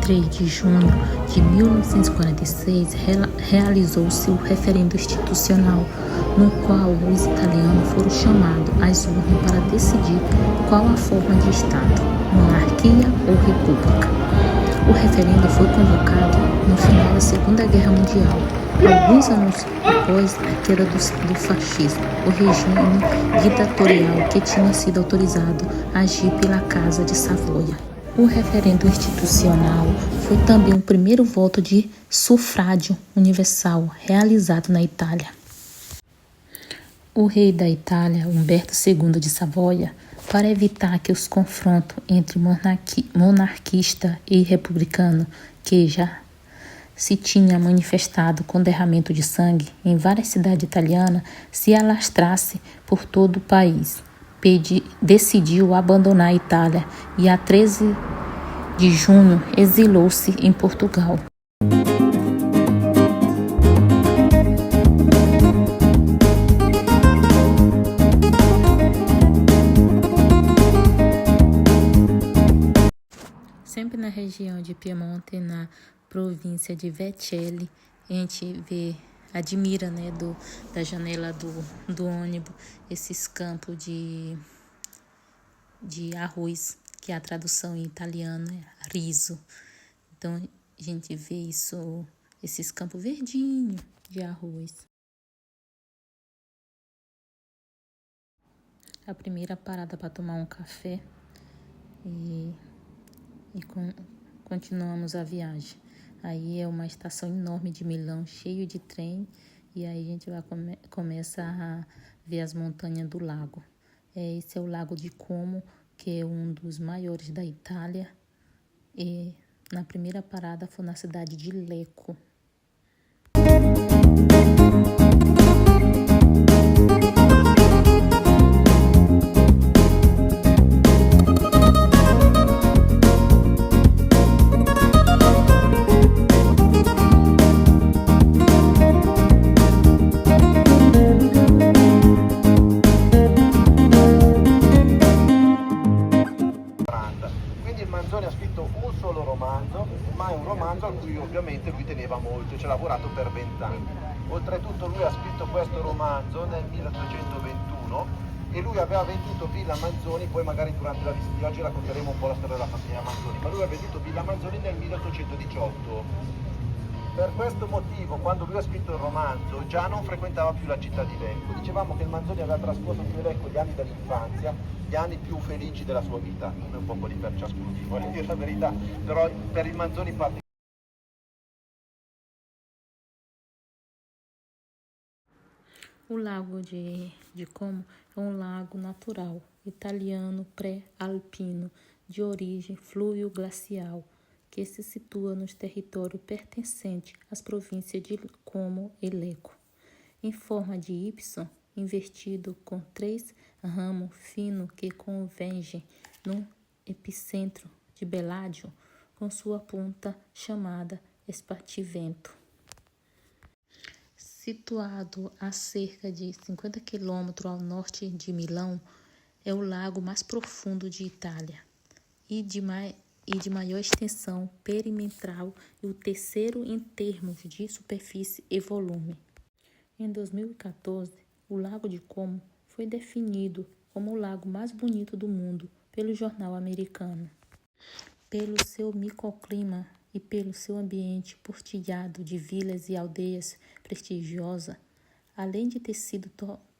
3 de junho de 1946, realizou-se o referendo institucional, no qual os italianos foram chamados às urnas para decidir qual a forma de Estado, monarquia ou república. O referendo foi convocado no final da Segunda Guerra Mundial, alguns anos após a queda do fascismo, o regime ditatorial que tinha sido autorizado a agir pela Casa de Savoia. O referendo institucional foi também o primeiro voto de sufrágio universal realizado na Itália. O rei da Itália, Umberto II de Savoia, para evitar que os confrontos entre monarquista e republicano, que já se tinha manifestado com derramamento de sangue em várias cidades italianas, se alastrasse por todo o país, decidiu abandonar a Itália e a 13 de junho exilou-se em Portugal. Sempre na região de Piemonte, na província de Vercelli, a gente admira, né, da janela do ônibus, esses campos de arroz, que a tradução em italiano é riso. Então a gente vê esses campos verdinhos de arroz. A primeira parada para tomar um café e continuamos a viagem. Aí é uma estação enorme de Milão, cheio de trem, e aí a gente começa a ver as montanhas do lago. Esse é o Lago de Como, que é um dos maiores da Itália, e na primeira parada foi na cidade de Lecco. Manzoni ha scritto un solo romanzo, ma è un romanzo a cui ovviamente lui teneva molto, ci ha lavorato per 20 anni. Oltretutto lui ha scritto questo romanzo nel 1821 e lui aveva venduto Villa Manzoni, poi magari durante la visita di oggi racconteremo un po' la storia della famiglia Manzoni, ma lui ha venduto Villa Manzoni nel 1818. Per questo motivo, quando lui ha scritto il romanzo, già non frequentava più la città di Lecco. Dicevamo che il Manzoni aveva trascorso più Lecco gli anni dell'infanzia, gli anni più felici della sua vita, come un po' quelli per ciascuno di voi, dire la verità, però per il Manzoni parte. O Lago de Como é um lago natural, italiano pré-alpino, de origem fluvio-glacial, que se situa nos territórios pertencentes às províncias de Como e Lecco, em forma de Y, invertido com 3 ramos finos que convergem no epicentro de Bellaggio, com sua ponta chamada Spartivento. Situado a cerca de 50 km ao norte de Milão, é o lago mais profundo de Itália e de maior extensão perimetral e o terceiro em termos de superfície e volume. Em 2014, o Lago de Como foi definido como o lago mais bonito do mundo pelo jornal americano. Pelo seu microclima e pelo seu ambiente portilhado de vilas e aldeias prestigiosas, além de ter sido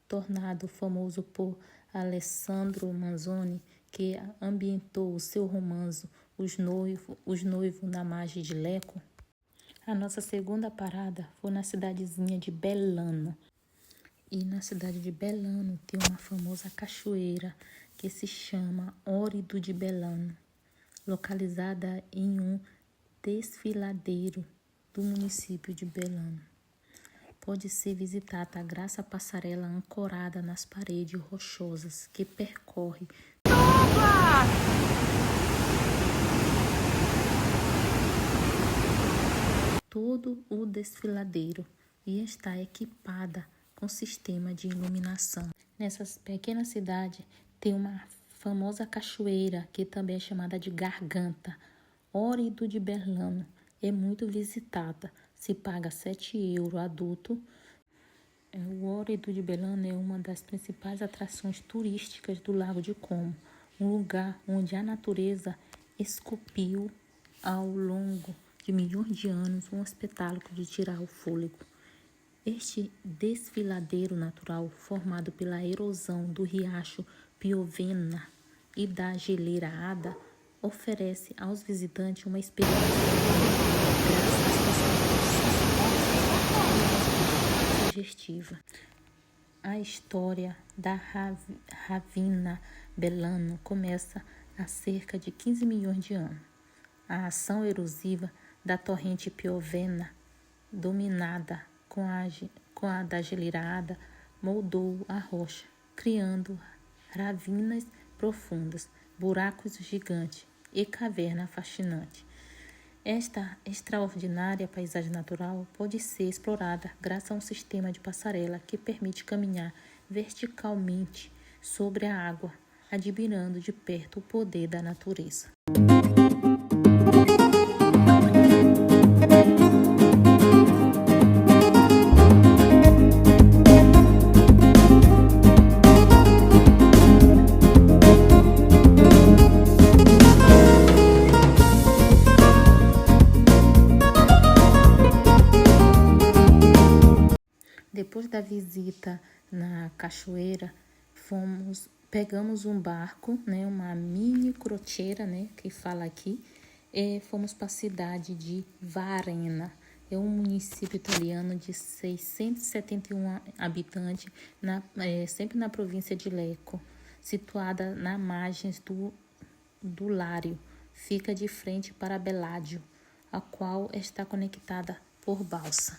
tornado famoso por Alessandro Manzoni, que ambientou o seu romance Os Noivos na margem de Lecco, a nossa segunda parada foi na cidadezinha de Belano. E na cidade de Belano tem uma famosa cachoeira que se chama Órido de Belano, localizada em um desfiladeiro do município de Belano. Pode ser visitada graças à passarela ancorada nas paredes rochosas que percorre todo o desfiladeiro e está equipada com sistema de iluminação. Nessa pequena cidade tem uma famosa cachoeira que também é chamada de Garganta, Órido de Belano é muito visitada, se paga 7 € adulto. O Órido de Belano é uma das principais atrações turísticas do Lago de Como, um lugar onde a natureza esculpiu ao longo de milhões de anos um espetáculo de tirar o fôlego. Este desfiladeiro natural, formado pela erosão do riacho Piovena e da geleira Ada, oferece aos visitantes uma experiência sugestiva. A história da Ravina Belano começa há cerca de 15 milhões de anos. A ação erosiva da torrente Piovena, dominada com a da geleira Ada, moldou a rocha, criando ravinas profundas, buracos gigantes e cavernas fascinantes. Esta extraordinária paisagem natural pode ser explorada graças a um sistema de passarela que permite caminhar verticalmente sobre a água, admirando de perto o poder da natureza. Depois da visita na cachoeira, pegamos um barco, né, uma mini crociera, né, que fala aqui, e fomos para a cidade de Varenna. É um município italiano de 671 habitantes, sempre na província de Lecco, situada nas margens do Lário. Fica de frente para Bellaggio, a qual está conectada por balsa.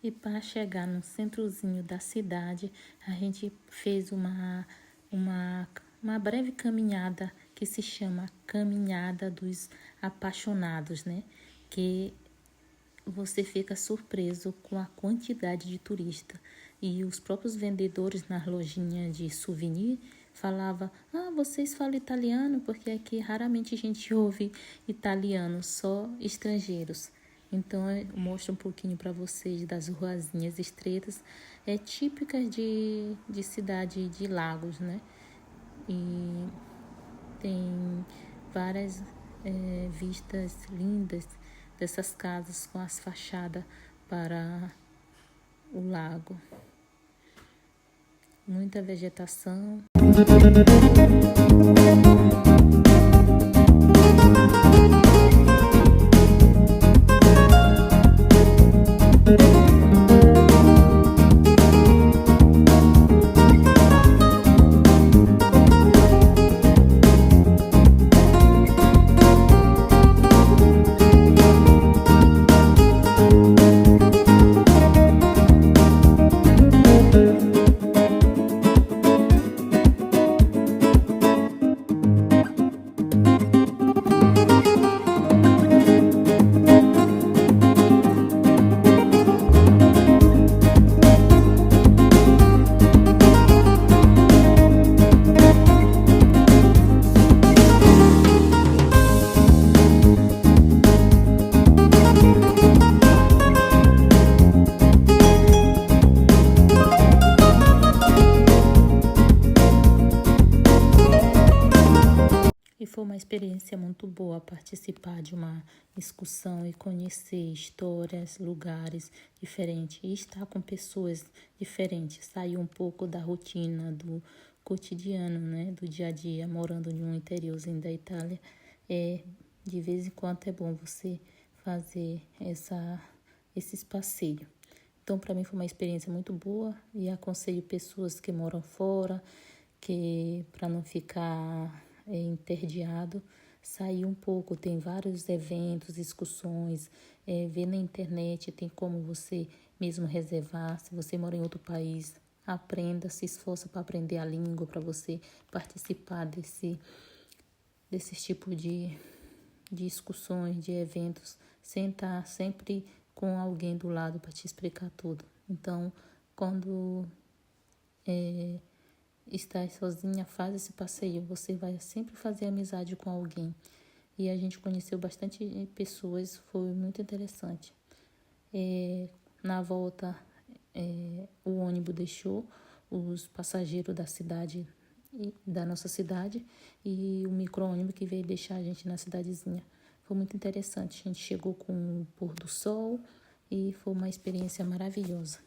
E para chegar no centrozinho da cidade, a gente fez uma breve caminhada que se chama Caminhada dos Apaixonados, né? Que você fica surpreso com a quantidade de turistas. E os próprios vendedores nas lojinhas de souvenir falavam: vocês falam italiano? Porque aqui raramente a gente ouve italiano, só estrangeiros. Então, eu mostro um pouquinho para vocês das ruazinhas estreitas, típicas de cidade de Lagos, né? E tem várias vistas lindas dessas casas com as fachadas para o lago. Muita vegetação. E foi uma experiência muito boa participar de uma excursão e conhecer histórias, lugares diferentes e estar com pessoas diferentes, sair um pouco da rotina, do cotidiano, né, do dia a dia, morando em um interiorzinho da Itália. De vez em quando é bom você fazer esses passeios. Então, para mim foi uma experiência muito boa e aconselho pessoas que moram fora, que para não ficar entediado, sair um pouco. Tem vários eventos, excursões, ver na internet, tem como você mesmo reservar. Se você mora em outro país, aprenda, se esforça para aprender a língua, para você participar desse tipo de excursões, de eventos, sem estar sempre com alguém do lado para te explicar tudo. Então, quando estar sozinha, faz esse passeio. Você vai sempre fazer amizade com alguém. E a gente conheceu bastante pessoas, foi muito interessante. Na volta, o ônibus deixou os passageiros da cidade, da nossa cidade, e o micro-ônibus que veio deixar a gente na cidadezinha. Foi muito interessante. A gente chegou com o pôr do sol e foi uma experiência maravilhosa.